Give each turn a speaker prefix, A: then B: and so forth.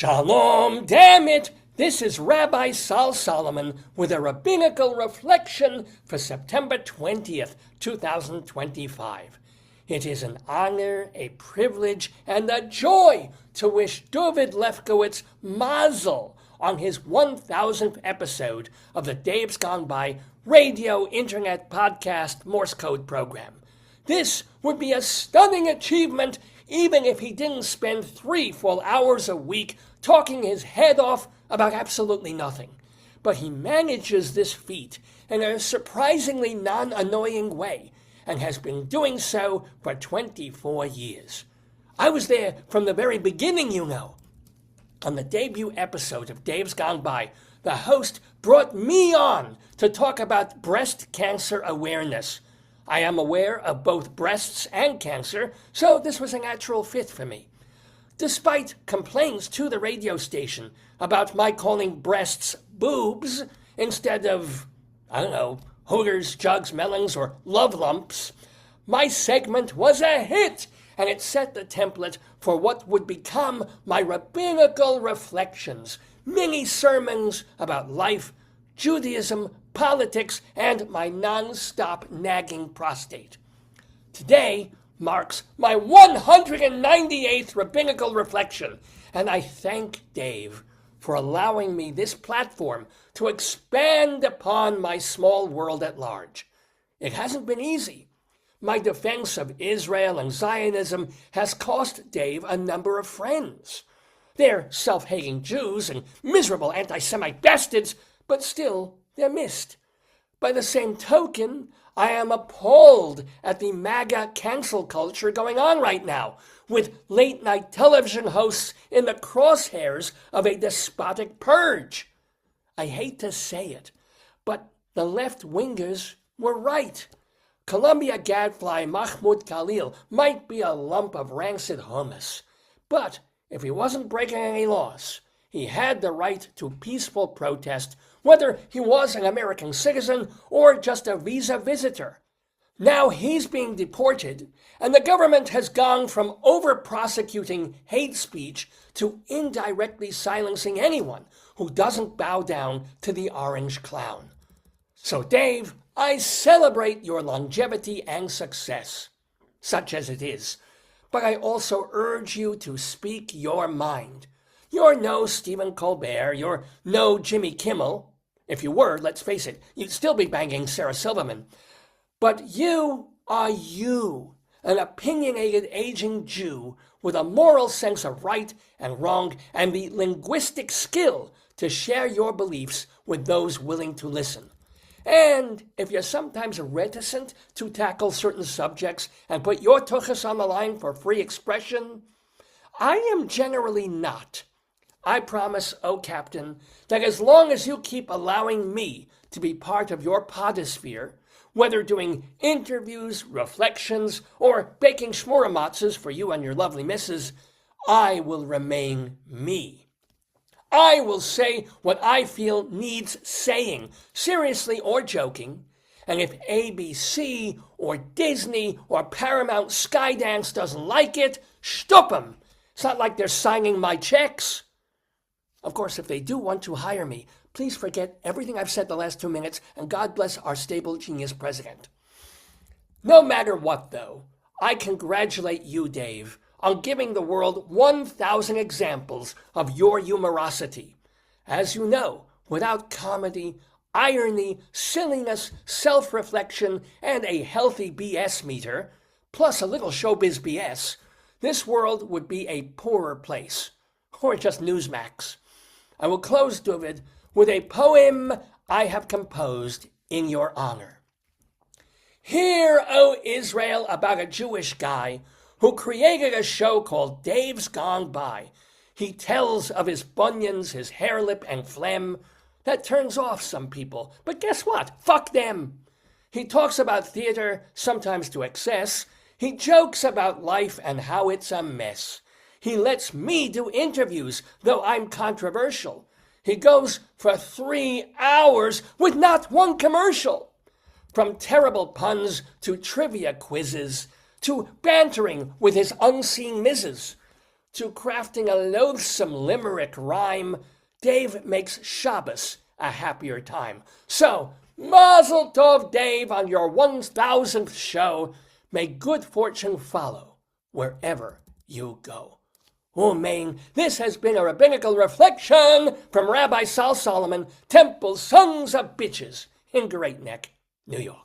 A: Shalom Dammit! This is Rabbi Sol Solomon with a Rabbinical Reflection for September 20th, 2025. It is an honor, a privilege, and a joy to wish Duvid Lefkowitz mazel on his 1000th episode of the Days Gone By radio-internet-podcast-Morse code program. This would be a stunning achievement even if he didn't spend 3 full hours a week talking his head off about absolutely nothing. But he manages this feat in a surprisingly non-annoying way, and has been doing so for 24 years. I was there from the very beginning, you know. On the debut episode of Days Gone By, the host brought me on to talk about breast cancer awareness. I am aware of both breasts and cancer, so this was a natural fit for me. Despite complaints to the radio station about my calling breasts boobs instead of, hooters, jugs, melons, or love lumps, my segment was a hit, and it set the template for what would become my Rabbinical Reflections, mini-sermons about life, Judaism, politics, and my non-stop nagging prostate. Today marks my 198th Rabbinical Reflection, and I thank Dave for allowing me this platform to expand upon my small world at large. It hasn't been easy. My defense of Israel and Zionism has cost Dave a number of friends. They're self-hating Jews and miserable anti-Semite bastards, but still they're missed. By the same token, I am appalled at the MAGA cancel culture going on right now, with late-night television hosts in the crosshairs of a despotic purge. I hate to say it, but the left-wingers were right. Columbia gadfly Mahmoud Khalil might be a lump of rancid hummus, but if he wasn't breaking any laws, he had the right to peaceful protest, whether he was an American citizen or just a visa visitor. Now he's being deported, and the government has gone from over-prosecuting hate speech to indirectly silencing anyone who doesn't bow down to the orange clown. So Dave, I celebrate your longevity and success, such as it is, but I also urge you to speak your mind. You're no Stephen Colbert, you're no Jimmy Kimmel. If you were, let's face it, you'd still be banging Sarah Silverman. But you are you, an opinionated aging Jew with a moral sense of right and wrong and the linguistic skill to share your beliefs with those willing to listen. And if you're sometimes reticent to tackle certain subjects and put your tuchus on the line for free expression, I am generally not. I promise, oh Captain, that as long as you keep allowing me to be part of your podosphere, whether doing interviews, reflections, or baking shmura matzahs for you and your lovely missus, I will remain me. I will say what I feel needs saying, seriously or joking, and if ABC or Disney or Paramount Skydance doesn't like it, shtup 'em. It's not like they're signing my checks. Of course, if they do want to hire me, please forget everything I've said the last 2 minutes, and God bless our stable genius president. No matter what, though, I congratulate you, Dave, on giving the world 1,000 examples of your humorosity. As you know, without comedy, irony, silliness, self-reflection, and a healthy BS meter, plus a little showbiz BS, this world would be a poorer place, or just Newsmax. I will close, Duvid, with a poem I have composed in your honor. Hear, O Israel, about a Jewish guy who created a show called Days Gone By. He tells of his bunions, his hair lip, and phlegm. That turns off some people, but guess what? Fuck them. He talks about theater, sometimes to excess. He jokes about life and how it's a mess. He lets me do interviews, though I'm controversial. He goes for 3 hours with not one commercial. From terrible puns to trivia quizzes, to bantering with his unseen misses, to crafting a loathsome limerick rhyme, Dave makes Shabbos a happier time. So, mazel tov, Dave, on your 1000th show. May good fortune follow wherever you go. Amen. This has been a Rabbinical Reflection from Rabbi Sol Solomon, Temple Sons of Bitches in Great Neck, New York.